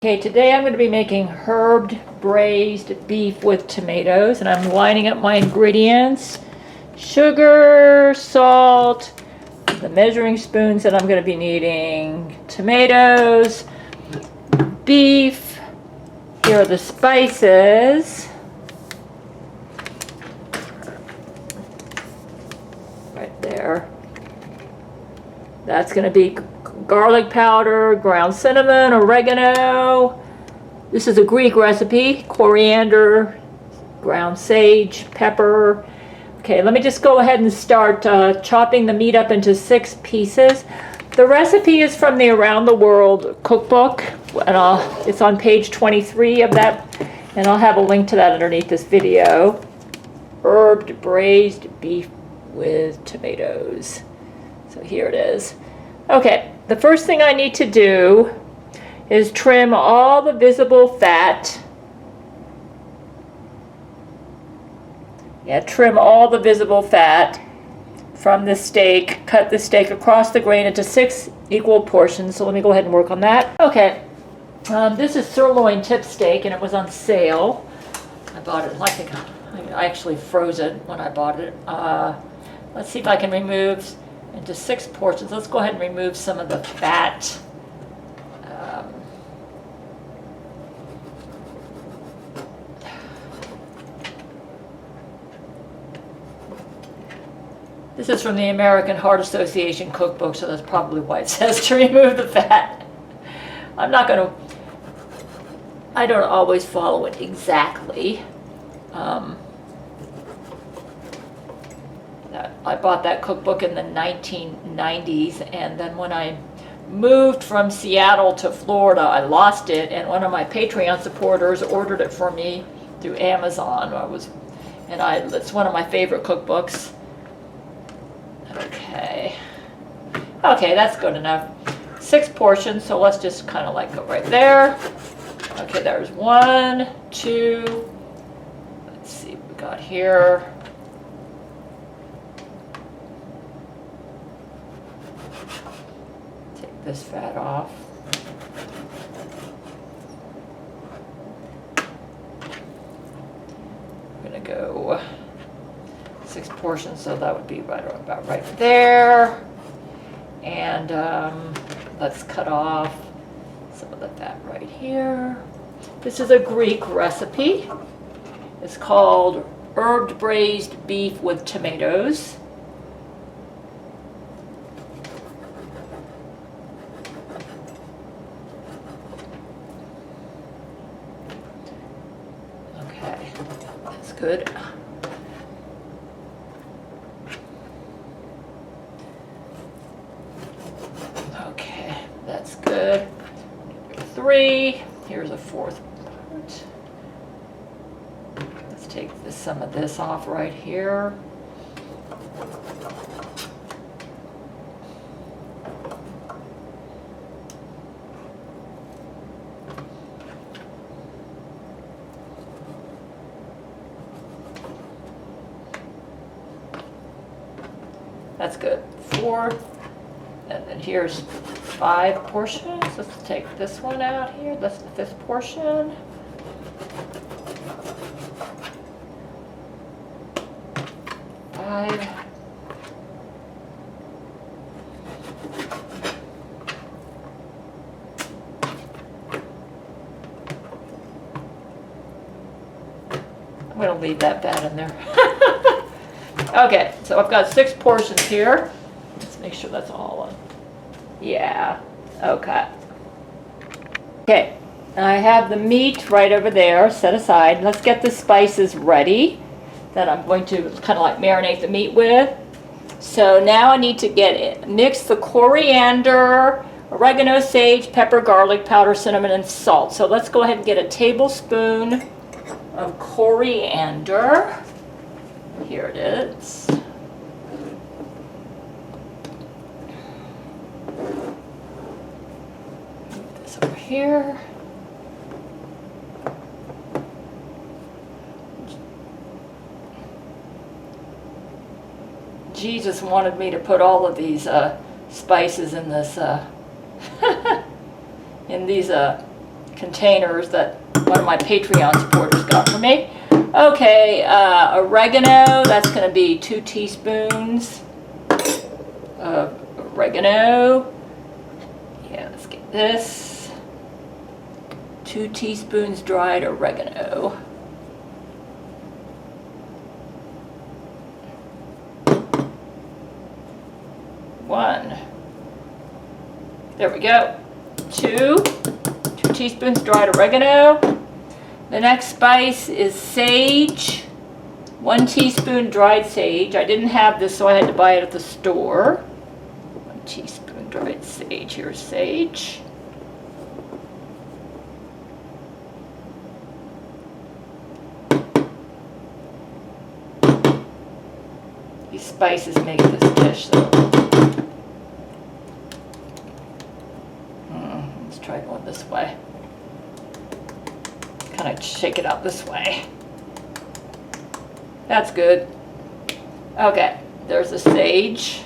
Okay, today I'm going to be making herbed braised beef with tomatoes, and I'm lining up my ingredients. Sugar, salt, the measuring spoons that I'm going to be needing, tomatoes, beef. Here are the spices. Right there. That's going to be garlic powder, ground cinnamon, oregano. This is a Greek recipe. Coriander, ground sage, pepper. Okay, let me just go ahead and start chopping the meat up into 6 pieces. The recipe is from the Around the World cookbook, and it's on page 23 of that, and I'll have a link to that underneath this video. Herbed braised beef with tomatoes. So here it is. Okay, the first thing I need to do is trim all the visible fat. Trim all the visible fat from the steak. Cut the steak across the grain into 6 equal portions. So let me go ahead and work on that. Okay, this is sirloin tip steak, and it was on sale. I bought it, I actually froze it when I bought it. Let's see if I can remove into 6 portions. Let's go ahead and remove some of the fat. This is from the American Heart Association cookbook, so that's probably why it says to remove the fat. I don't always follow it exactly. I bought that cookbook in the 1990s, and then when I moved from Seattle to Florida, I lost it, and one of my Patreon supporters ordered it for me through Amazon. It's one of my favorite cookbooks. Okay, that's good enough. 6 portions, so let's just kind of like go right there. Okay, there's 1, 2, let's see what we got here. Take this fat off. I'm gonna go 6 portions, so that would be about right there. And let's cut off some of the fat right here. This is a Greek recipe. It's called herbed braised beef with tomatoes. Okay, that's good. That's good. 3. Here's a 4th part. Let's take some of this off right here. That's good. 4. And then here's 5 portions. Let's take this one out here. That's the 5th portion. Five. I'm going to leave that fat in there. Okay, so I've got 6 portions here. Let's make sure that's all on. Yeah, okay. Okay, I have the meat right over there set aside. Let's get the spices ready that I'm going to kind of like marinate the meat with. So now I need to mix the coriander, oregano, sage, pepper, garlic powder, cinnamon, and salt. So let's go ahead and get a tablespoon of coriander. Here it is. This over here. Jesus wanted me to put all of these spices in this in these containers that one of my Patreon supporters got for me. Okay, oregano, that's going to be 2 teaspoons of oregano. Yeah, let's get this. 2 teaspoons dried oregano. One. There we go. 2 teaspoons dried oregano. The next spice is sage. 1 teaspoon dried sage. I didn't have this, so I had to buy it at the store. 1 teaspoon dried sage. Here's sage. These spices make this dish, so let's try going this way. Kind of shake it out this way. That's good. Okay, there's the sage.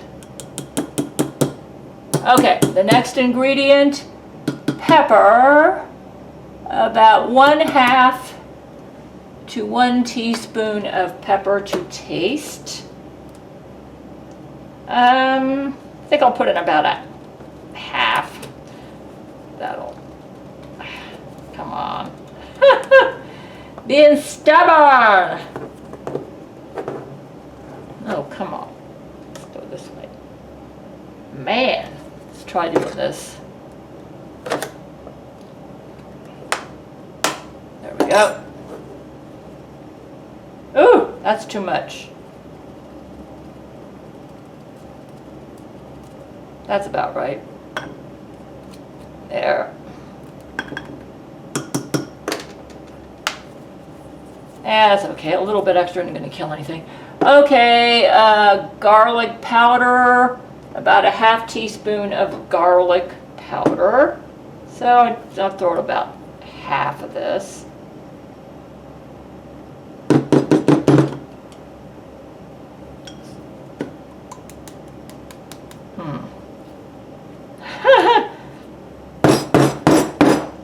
Okay, the next ingredient, pepper. About 1/2 to 1 teaspoon of pepper to taste. I think I'll put in about a half. That'll, come on. Being stubborn. Oh, come on. Let's go this way. Man, let's try doing this. There we go. Ooh, that's too much. That's about right. There. That's okay. A little bit extra isn't going to kill anything. Okay, garlic powder. About a 1/2 teaspoon of garlic powder. So I'll throw in about half of this.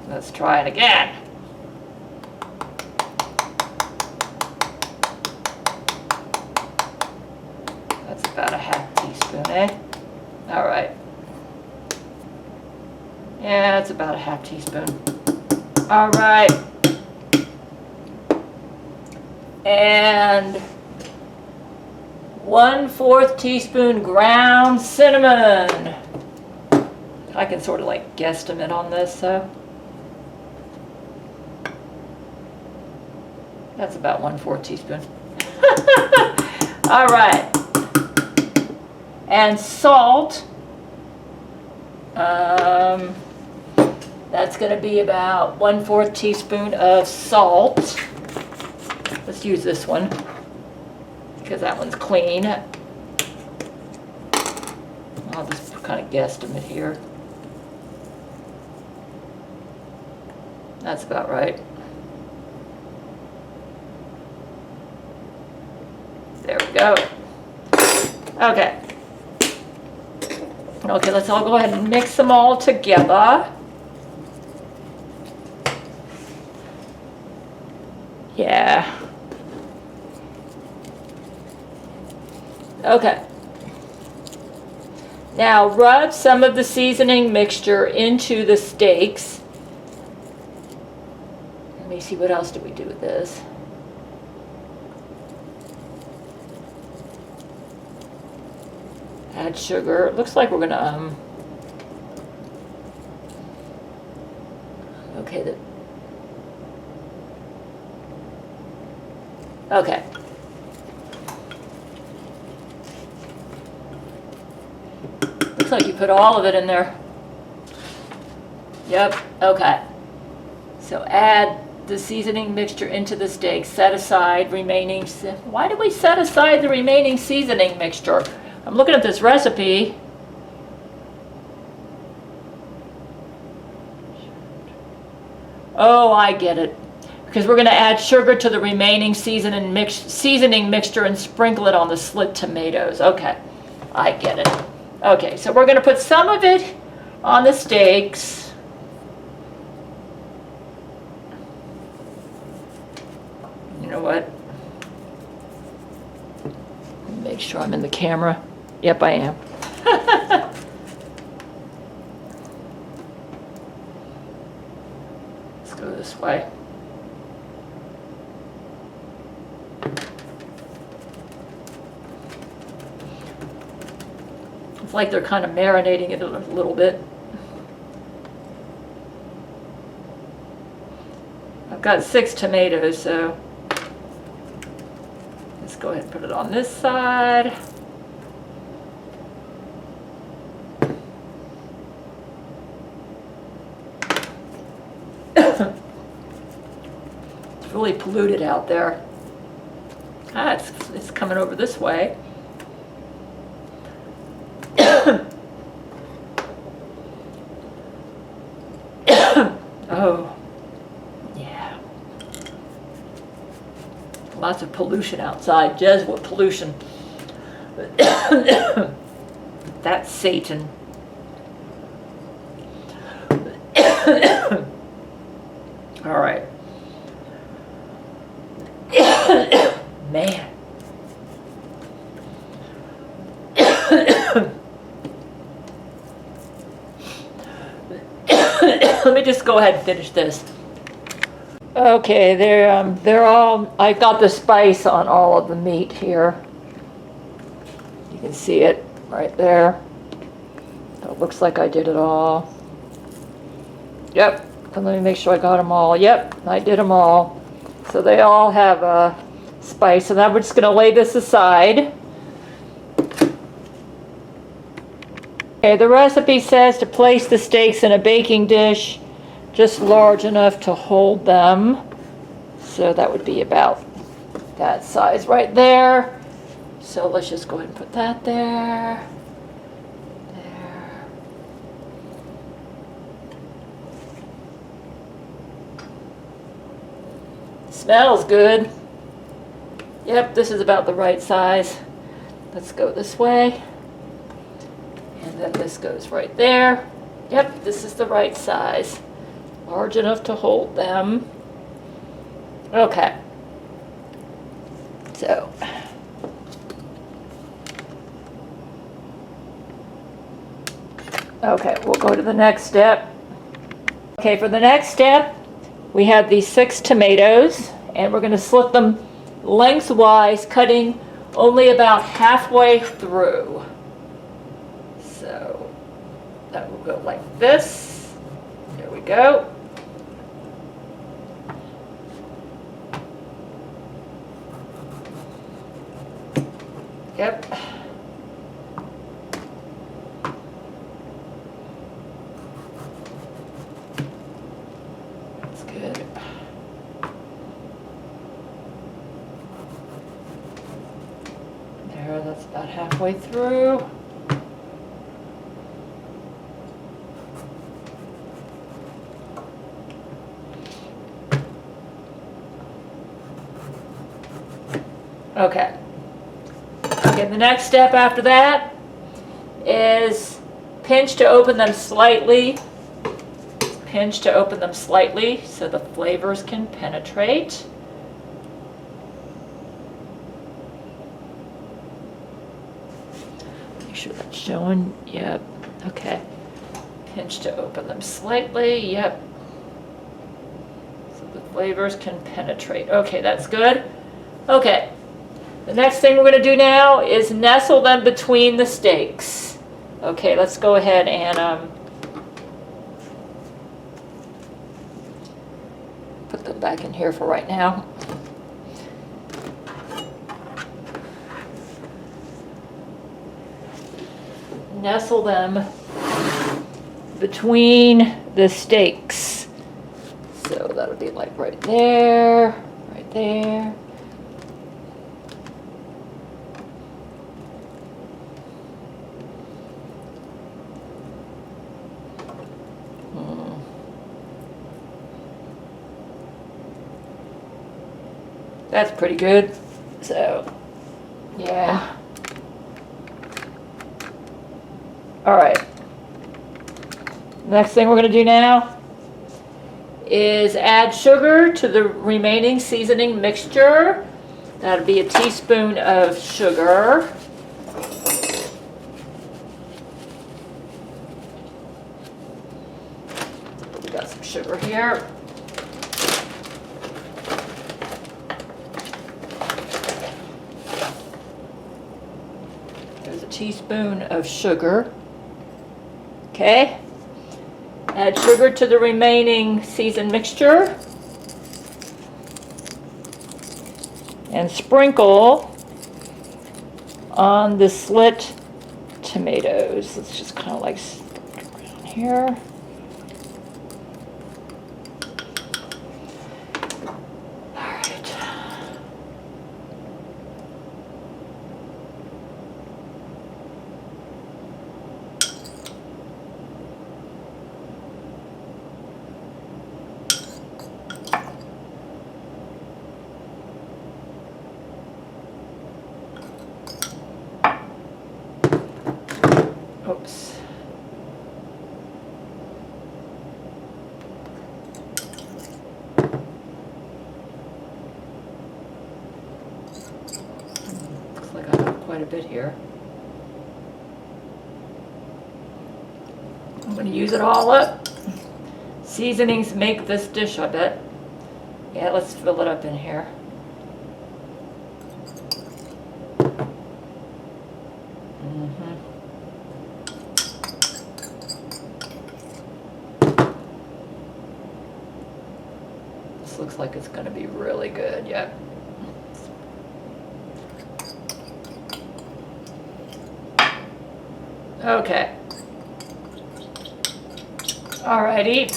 Let's try it again. That's about a 1/2 teaspoon, eh? All right. Yeah, it's about a 1/2 teaspoon. All right. And 1/4 teaspoon ground cinnamon. I can sort of like guesstimate on this, so that's about 1/4 teaspoon. All right. And salt. That's going to be about 1/4 teaspoon of salt. Let's use this one because that one's clean. I'll just kind of guesstimate here. That's about right. There we go. Okay. Okay, let's all go ahead and mix them all together. Yeah. Okay. Now rub some of the seasoning mixture into the steaks. Let me see, what else do we do with this? Add sugar. It looks like we're gonna okay, okay. Looks like you put all of it in there. Yep, okay. So add the seasoning mixture into the steak. Set aside remaining. Why do we set aside the remaining seasoning mixture? I'm looking at this recipe. Oh, I get it. Because we're going to add sugar to the remaining seasoning mixture and sprinkle it on the slit tomatoes. Okay, I get it. Okay, so we're going to put some of it on the steaks. know what? Make sure I'm in the camera. Yep, I am. Let's go this way. It's like they're kind of marinating it a little bit. I've got 6 tomatoes, so let's go ahead and put it on this side. It's really polluted out there. It's coming over this way. Oh, yeah. Lots of pollution outside. Jesuit pollution. That's Satan. All right. Man. Let me just go ahead and finish this. Okay, they're all, I got the spice on all of the meat here. You can see it right there. So it looks like I did it all. Yep, and let me make sure I got them all. Yep, I did them all. So they all have a spice, and now we're just gonna lay this aside. Okay, the recipe says to place the steaks in a baking dish just large enough to hold them. So that would be about that size right there. So let's just go ahead and put that there. There. Smells good. Yep, this is about the right size. Let's go this way. And then this goes right there. Yep, this is the right size. Large enough to hold them. Okay. So. Okay, we'll go to the next step. Okay, for the next step, we have these 6 tomatoes, and we're going to slit them lengthwise, cutting only about halfway through. So that will go like this. There we go. Yep. That's good. There, that's about halfway through. Okay. Okay, the next step after that is pinch to open them slightly. Pinch to open them slightly so the flavors can penetrate. Make sure that's showing. Yep. Okay. Pinch to open them slightly. Yep. So the flavors can penetrate. Okay, that's good. Okay. The next thing we're going to do now is nestle them between the steaks. Okay, let's go ahead and put them back in here for right now. Nestle them between the steaks. So that'll be like right there, right there. That's pretty good. So, yeah. All right. Next thing we're going to do now is add sugar to the remaining seasoning mixture. That'll be a teaspoon of sugar. We got some sugar here. There's a teaspoon of sugar. Okay. Add sugar to the remaining seasoned mixture. And sprinkle on the slit tomatoes. Let's just kind of like around here. All right. Oops. Looks like I have quite a bit here. I'm going to use it all up. Seasonings make this dish, I bet. Yeah, let's fill it up in here. Looks like it's going to be really good. Yep. Okay. Alrighty.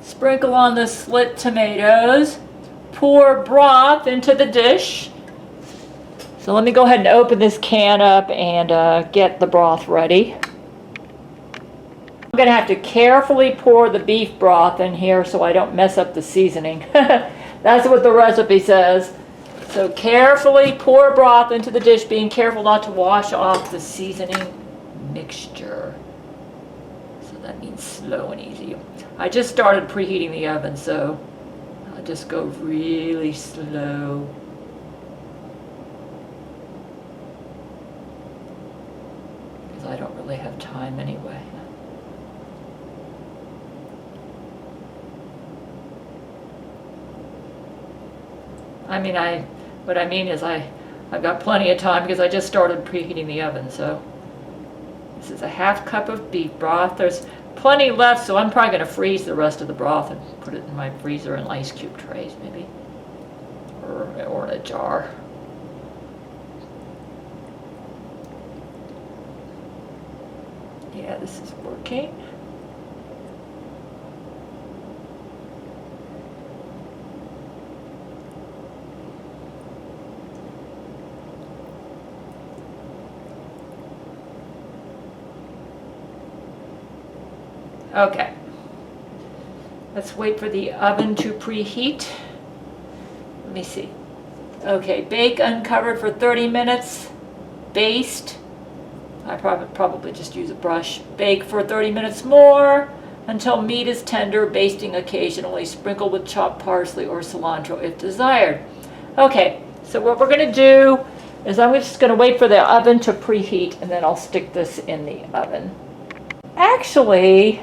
Sprinkle on the slit tomatoes. Pour broth into the dish. So let me go ahead and open this can up and get the broth ready. I'm going to have to carefully pour the beef broth in here so I don't mess up the seasoning. That's what the recipe says. So carefully pour broth into the dish, being careful not to wash off the seasoning mixture. So that means slow and easy. I just started preheating the oven, so I'll just go really slow. Because I don't really have time anyway. What I mean is I've got plenty of time because I just started preheating the oven. So this is a half cup of beef broth. There's plenty left, so I'm probably going to freeze the rest of the broth and put it in my freezer in ice cube trays maybe, or in a jar. Yeah, this is working. Okay, let's wait for the oven to preheat. Let me see. Okay, bake uncovered for 30 minutes. Baste. I probably just use a brush. Bake for 30 minutes more until meat is tender, basting occasionally. Sprinkle with chopped parsley or cilantro if desired. Okay, so what we're going to do is I'm just going to wait for the oven to preheat and then I'll stick this in the oven. Actually,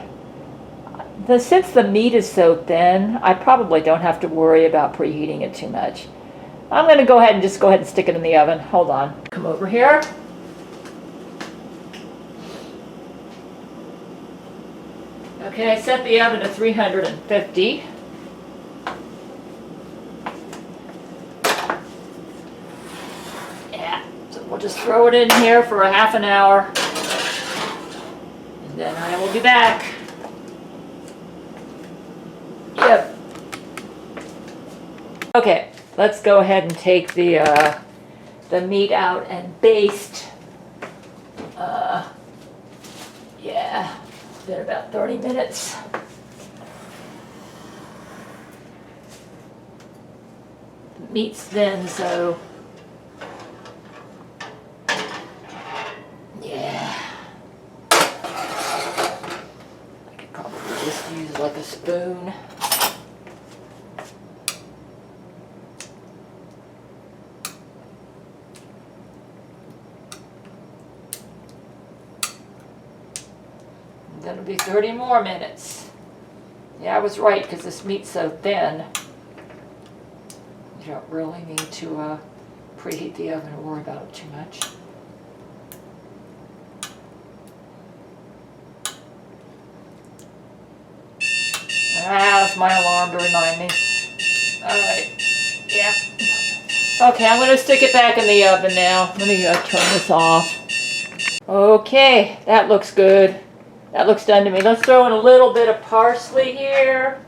since the meat is so thin, I probably don't have to worry about preheating it too much. I'm going to go ahead and stick it in the oven. Hold on. Come over here. Okay, I set the oven to 350. Yeah, so we'll just throw it in here for a half an hour. And then I will be back. Yep. Okay, let's go ahead and take the meat out and baste. Yeah, it's been about 30 minutes. The meat's thin, so yeah. a spoon. And then it'll be 30 more minutes. Yeah, I was right, because this meat's so thin. You don't really need to preheat the oven or worry about it too much. That's my alarm to remind me. Alright, yeah. Okay, I'm going to stick it back in the oven now. Let me turn this off. Okay, that looks good. That looks done to me. Let's throw in a little bit of parsley here.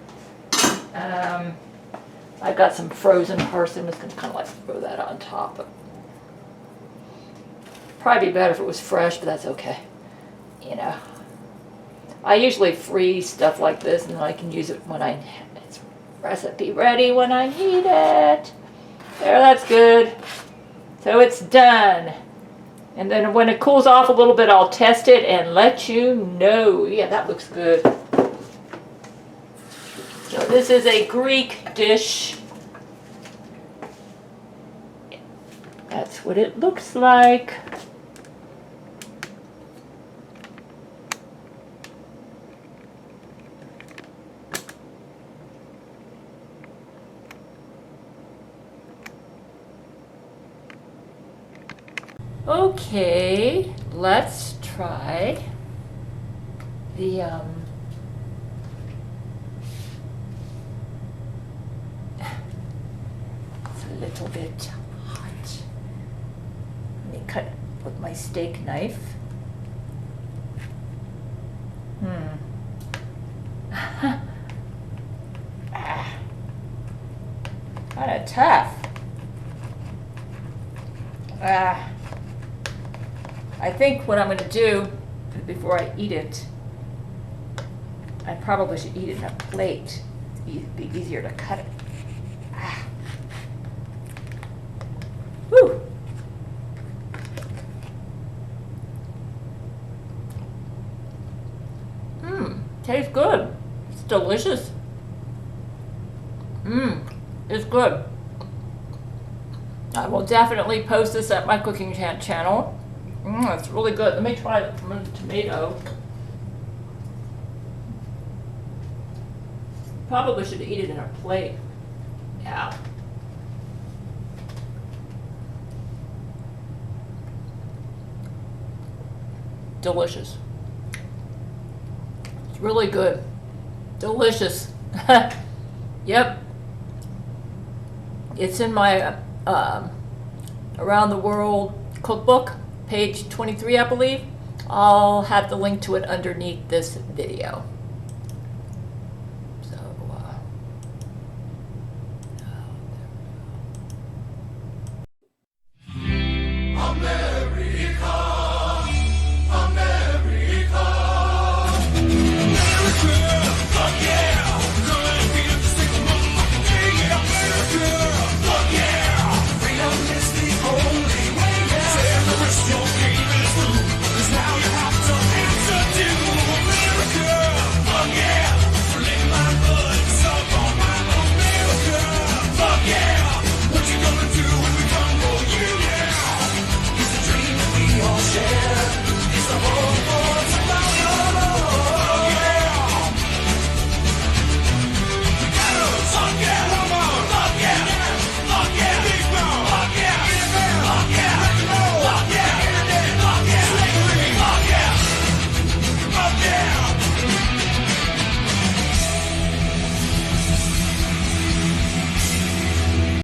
I've got some frozen parsley. I'm just going to kind of like throw that on top. Probably be better if it was fresh, but that's okay. You know. I usually freeze stuff like this, and then I can use it when it's recipe ready when I need it. There, that's good. So it's done. And then when it cools off a little bit, I'll test it and let you know. Yeah, that looks good. So this is a Greek dish. That's what it looks like. Okay, let's try the it's a little bit hot. Let me cut with my steak knife. Kind of tough. I think what I'm going to do before I eat it, I probably should eat it in a plate. It'd be easier to cut it. Whew. Tastes good. It's delicious. It's good. I will definitely post this at my cooking channel. It's really good. Let me try the tomato. Probably should eat it in a plate. Yeah. Delicious. It's really good. Delicious. Yep. It's in my Around the World cookbook. Page 23, I believe. I'll have the link to it underneath this video.